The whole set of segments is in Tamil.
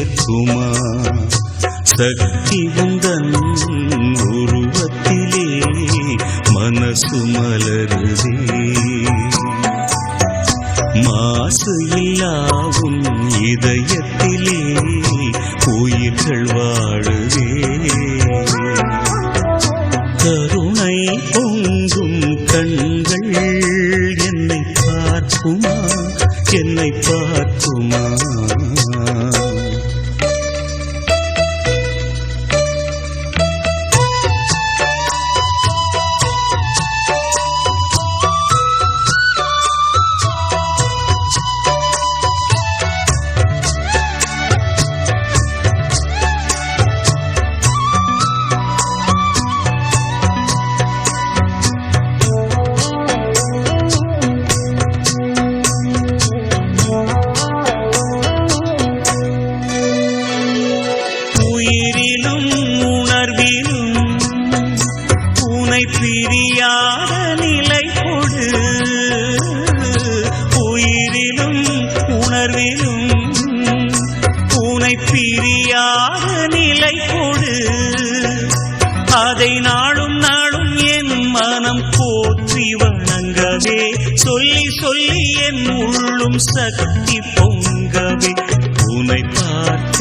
சேர்க்குமா சக்தி உந்தன் உருவத்திலே மனசு மலருதே மாசு இல்லாவும் இதயத்திலே உயிர்கள் வாழுதே கருணை பொங்கும் கண்கள் என்னை பார்க்குமா என்னை பார்க்குமா பிரியாத நிலை கொடு உயிரிலும் உணர்விலும் உனை பிரியாத நிலை கொடு அதை நாளும் நாளும் என் மனம் போற்றி வணங்கவே சொல்லி சொல்லி என் உள்ளும் சக்தி பொங்கவே உனை பார்த்த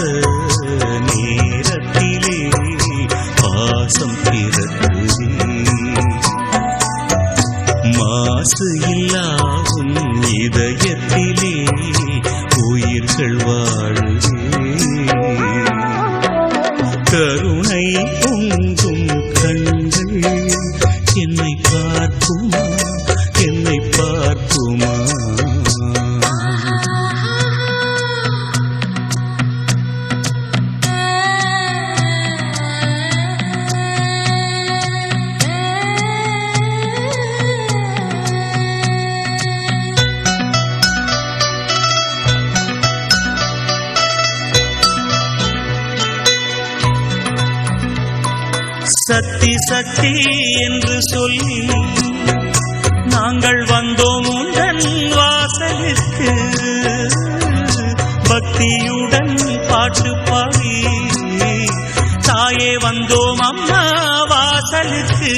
நேரத்திலே பாசம் பிறக்குதே மாசு இல்லாவும் இதயத்திலே உயிர்கள் வாழுதே கருணை பொங்கும் கண்கள் என்னை பார்க்குமா என்னை பார்க்குமா சக்தி சக்தி என்று சொல்லி நாங்கள் வந்தோம் உந்தன் வாசலுக்கு பக்தியுடன் பாட்டு பாடி தாயே வந்தோம் அம்மா வாசலுக்கு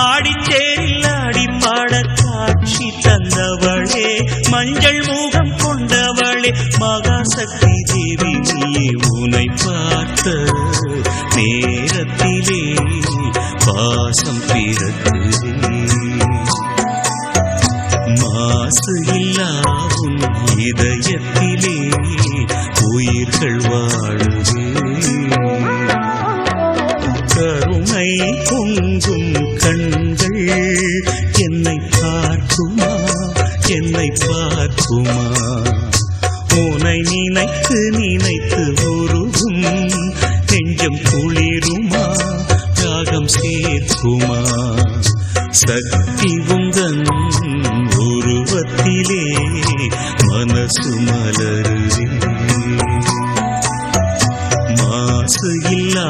ஆடித்தேரில் ஆடிப்பாட காட்சி தந்தவளே மஞ்சள் முகம் கொண்டவளே மகாசக்தி தேவி நீயே உனை பார்த்த நேரத்திலே பாசம் பிறக்குதே மாசு இல்லாவும் இதயத்திலே உயிர்கள் வாழுதே கருணை பொங்கும் கண்கள் என்னை பார்க்குமா என்னை பார்க்குமா உனை நினைத்து நினைத்து உருகும் நெஞ்சம் குளிருமா ராகம் சேர்க்குமா சக்தி உந்தன் உருவத்திலே மனசு மலருதே மாசு இல்லா